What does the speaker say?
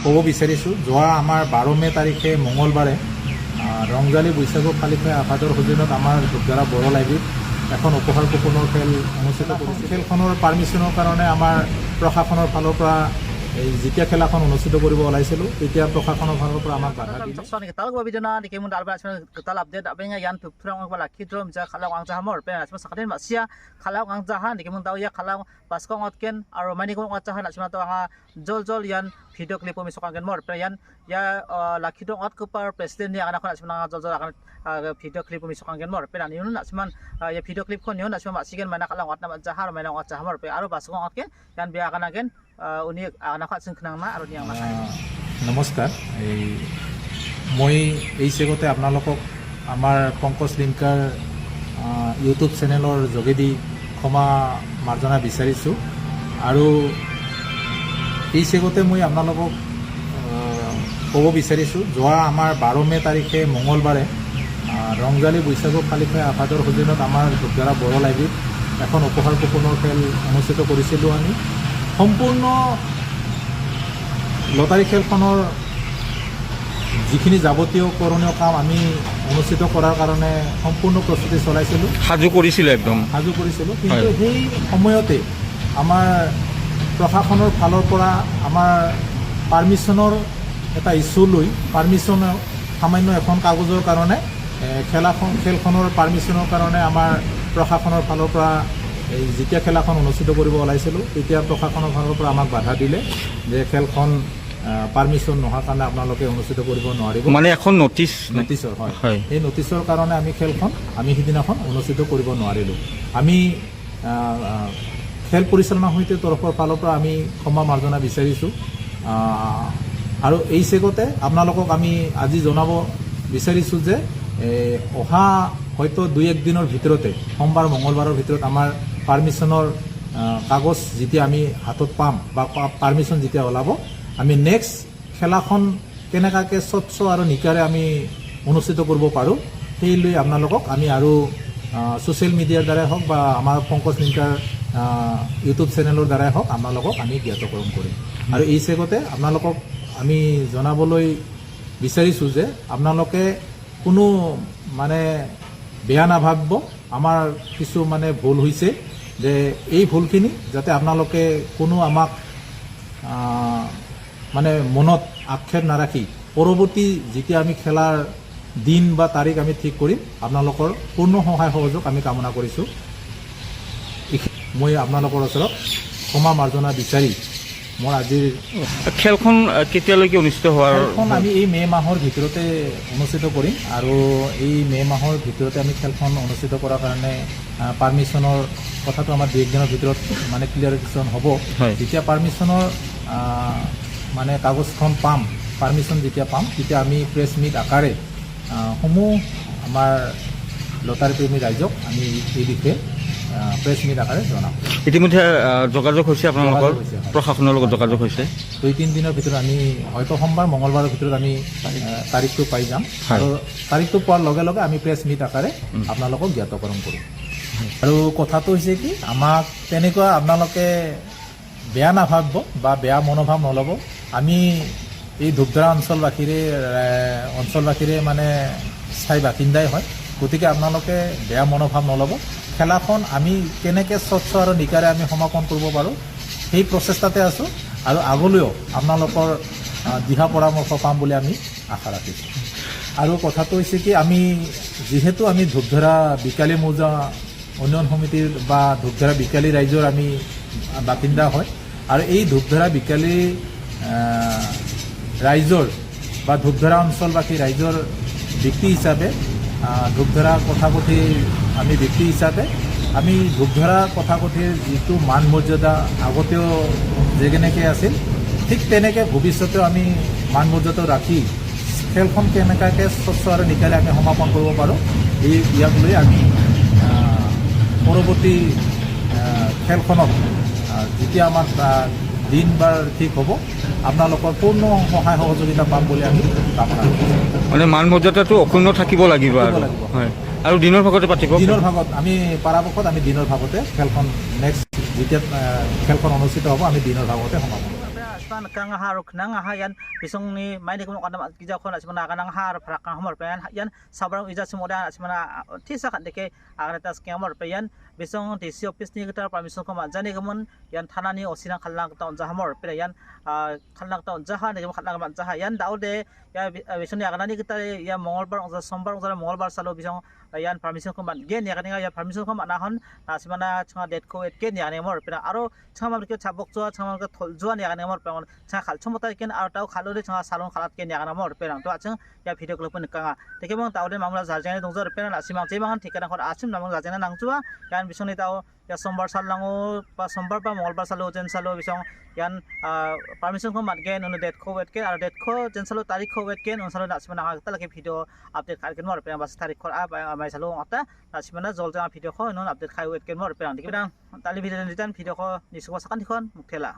ক'ব বিচাৰিছোঁ যোৱা আমাৰ 12 মে তাৰিখে মঙলবাৰে ৰংজালী বৈশাগু ফালিফাই আফাদৰ সজীনত আমাৰ ধূপধাৰা বড় লাইব্ৰেৰীত এখন উপহাৰ কুপনৰ খেল অনুষ্ঠিত কৰিছিল। খেলখনৰ পাৰ্মিশ্যনৰ কাৰণে আমাৰ প্ৰশাসনৰ ফালৰ পৰা এই যেতিয়া খেলাখন অনুষ্ঠিত কৰিব ওলাইছিলোঁ তেতিয়া প্ৰশাসনৰ ফালৰ পৰা আমাক বাধা দিলে। jol yan video clip mi sokan mor yan ya lakhido at kupar president ni anak asman jol akan video clip mi sokan mor pe ani nun asman ya video clip kon yon asman masigen mana kala wat na jahar mana wat jahar pe aro basong atken yan biya akan agen uni anak asing kenang na aro yang masai নমস্কাৰ মই এই চেগতে আপোনালোকক আমাৰ Pankaj লিংকাৰ YouTube চেনেলৰ যোগেদি ক্ষমা মাৰ্জনা বিচাৰিছোঁ আৰু এই চেগতে মই আপোনালোকক ক'ব বিচাৰিছোঁ যোৱা আমাৰ 12 মে তাৰিখে মঙলবাৰে ৰংজালী বৈশাগু ফালিফাই আফাদৰ সজীনত আমাৰ ধূপধাৰা বড় লাইব্ৰেৰীত এখন উপহাৰ কুপনৰ খেল অনুষ্ঠিত কৰিছিলোঁ। আমি সম্পূৰ্ণ লটাৰী খেলখনৰ যিখিনি যাৱতীয় কৰণীয় কাম আমি অনুষ্ঠিত কৰাৰ কাৰণে সম্পূৰ্ণ প্ৰস্তুতি চলাইছিলোঁ, সাজু কৰিছিলোঁ। কিন্তু সেই সময়তে আমাৰ প্ৰশাসনৰ ফালৰ পৰা আমাৰ পাৰ্মিশ্যনৰ এটা ইছ্যু লৈ পাৰ্মিশ্যন সামান্য এখন কাগজৰ কাৰণে খেলখনৰ পাৰ্মিশ্যনৰ কাৰণে আমাৰ প্ৰশাসনৰ ফালৰ পৰা এই যেতিয়া খেলাখন অনুষ্ঠিত কৰিব ওলাইছিলোঁ তেতিয়া প্ৰশাসনৰ ফালৰ পৰা আমাক বাধা দিলে যে খেলখন পাৰ্মিশ্যন নোহোৱাৰ কাৰণে আপোনালোকে অনুষ্ঠিত কৰিব নোৱাৰিব, মানে এখন নটিচৰ হয়। এই নটিচৰ কাৰণে আমি সিদিনাখন অনুষ্ঠিত কৰিব নোৱাৰিলোঁ। আমি খেল পৰিচালনা সমিতিৰ তৰফৰ ফালৰ পৰা আমি ক্ষমা মাৰ্জনা বিচাৰিছোঁ আৰু এই চেগতে আপোনালোকক আমি আজি জনাব বিচাৰিছোঁ যে অহা হয়তো 2-1 দিনৰ ভিতৰতে সোমবাৰ মঙলবাৰৰ ভিতৰত আমাৰ পাৰ্মিশ্যনৰ কাগজ যেতিয়া আমি হাতত পাম বা পাৰ্মিশ্যন যেতিয়া ওলাব আমি নেক্সট খেলাখন কেনেকুৱাকৈ স্বচ্ছ আৰু নিকাৰে আমি অনুষ্ঠিত কৰিব পাৰোঁ সেই লৈ আপোনালোকক আমি আৰু ছ'চিয়েল মিডিয়াৰ দ্বাৰাই হওক বা আমাৰ পংকজ লিংকাৰ ইউটিউব চেনেলৰ দ্বাৰাই হওক আপোনালোকক আমি জ্ঞাতকৰণ কৰিম। আৰু এই চেগতে আপোনালোকক আমি জনাবলৈ বিচাৰিছোঁ যে আপোনালোকে কোনো মানে বেয়া নাভাবিব, আমাৰ কিছু মানে ভুল হৈছে যে এই ভুলখিনি যাতে আপোনালোকে কোনো আমাক মানে মনত আক্ষেপ নাৰাখি পৰৱৰ্তী যেতিয়া আমি খেলাৰ দিন বা তাৰিখ আমি ঠিক কৰিম আপোনালোকৰ পূৰ্ণ সহায় সহযোগ আমি কামনা কৰিছোঁ। মই আপোনালোকৰ ওচৰত ক্ষমা মাৰ্জনা বিচাৰি মোৰ আজিৰ খেলখন কেতিয়ালৈকে অনুষ্ঠিত হোৱাৰ খেলখন আমি এই মে' মাহৰ ভিতৰতে অনুষ্ঠিত কৰিম আৰু এই মে' মাহৰ ভিতৰতে আমি খেলখন অনুষ্ঠিত কৰাৰ কাৰণে পাৰ্মিশ্যনৰ কথাটো আমাৰ 2-1 দিনৰ ভিতৰত মানে ক্লিয়াৰিফিকেশ্যন হ'ব। যেতিয়া পাৰ্মিশ্যনৰ মানে কাগজখন পাম, পাৰ্মিশ্যন যেতিয়া পাম তেতিয়া আমি প্ৰেছ মিট আকাৰে সমূহ আমাৰ লটাৰী প্ৰেমী ৰাইজক আমি এই বিষয়ে প্ৰেছ মিট আকাৰে জনাম। ইতিমধ্যে যোগাযোগ হৈছে আপোনালোকৰ প্ৰশাসনৰ লগত যোগাযোগ হৈছে 2-3 দিনৰ ভিতৰত আমি হয়তো সোমবাৰ মঙলবাৰৰ ভিতৰত আমি তাৰিখটো পাই যাম আৰু তাৰিখটো পোৱাৰ লগে লগে আমি প্ৰেছ মিট আকাৰে আপোনালোকক জ্ঞাতকৰণ কৰিম। আৰু কথাটো হৈছে কি আমাক তেনেকুৱা আপোনালোকে বেয়া নাভাবিব বা বেয়া মনোভাৱ নল'ব। আমি এই ধূপধাৰা অঞ্চলবাসীৰে মানে স্থায়ী বাসিন্দাই হয়, গতিকে আপোনালোকে বেয়া মনোভাৱ নল'ব। খেলাখন আমি কেনেকৈ স্বচ্ছ আৰু নিকাৰে আমি সমাপন কৰিব পাৰোঁ সেই প্ৰচেষ্টাতে আছোঁ আৰু আগলৈও আপোনালোকৰ দিহা পৰামৰ্শ পাম বুলি আমি আশা ৰাখিছোঁ। আৰু কথাটো হৈছে কি যিহেতু আমি ধূপধাৰা বিকালী মৌজা উন্নয়ন সমিতিৰ বা ধূপধাৰা বিকালী ৰাইজৰ আমি বাসিন্দা হয় আৰু এই ধূপধাৰা বিকালী ৰাইজৰ বা ধূপধাৰা অঞ্চলবাসী ৰাইজৰ ব্যক্তি হিচাপে ধূপধাৰা কথাকথিৰ আমি ব্যক্তি হিচাপে আমি ধূপধাৰা কথাকথিৰ যিটো মান মৰ্যাদা আগতেও যেনেকৈ আছিল ঠিক তেনেকৈ ভৱিষ্যতেও আমি মান মৰ্যাদা ৰাখি খেলখন কেনেকুৱাকৈ স্বচ্ছ আৰু নিকাৰে আমি সমাপন কৰিব পাৰোঁ ইয়াক লৈ আমি পৰৱৰ্তী খেলখনত যেতিয়া আমাৰ দিন বাৰ ঠিক হ'ব আপোনালোকৰ পূৰ্ণ সহায় সহযোগিতা পাম বুলি আমি কামনা কৰিছোঁ। মানে মান মৰ্যাদাটো অক্ষুণ্ণ থাকিব লাগিব হয় আৰু দিনৰ ভাগতে পাতিব। দিনৰ ভাগত আমি পৰাপক্ষত আমি দিনৰ ভাগতে খেলখন নেক্সট যেতিয়া খেলখন অনুষ্ঠিত হ'ব আমি দিনৰ ভাগতে সমাপন কৰিম। nasman kang ha ruk nang ha yan bisong ni mai ni kun kadam gija khon asmana kanang ha phrak kang hamor pen yan sabarang ija semoda asmana tisa kan deke agana tas kemor pen bisong DC office ni gitar permission ko manjani gamon yan thanani osina khallang ta onja hamor pen yan khallang ta onja ha ni khallang man ja yan daude ya bisong ni agana ni gitar ya mongolbar onja sombar onja mongolbar salo bisong yan permission ko man gen ya kani ya permission ko man hon asmana changa date ko et ken ya ni mor pen aro changa mar ke chabok jo changa ke thol jo ni agana mor pen changa khal chomota ken ar tau khalo de changa salon khalat ken ya agana mor pen to achang ya video clip pun kanga teke mong taude mamla jarjane dongjo pen la simang jemang thikana khon asim namang jarjane nangchua yan bisong ni tau ya sombar salango pa sombar pa mongolbar salo jen salo bisong yan permission ko mat gen ono date ko wet ken ar date ko jen salo tarik ko wet ken on salo nasmana ta lagi video update kar ken mor pen bas tarik ko mai salo ata nasmana jol jang video ko non update khai wet ken mor pen dikidang tali video nitan video ko nisuwa sakan dikon muktela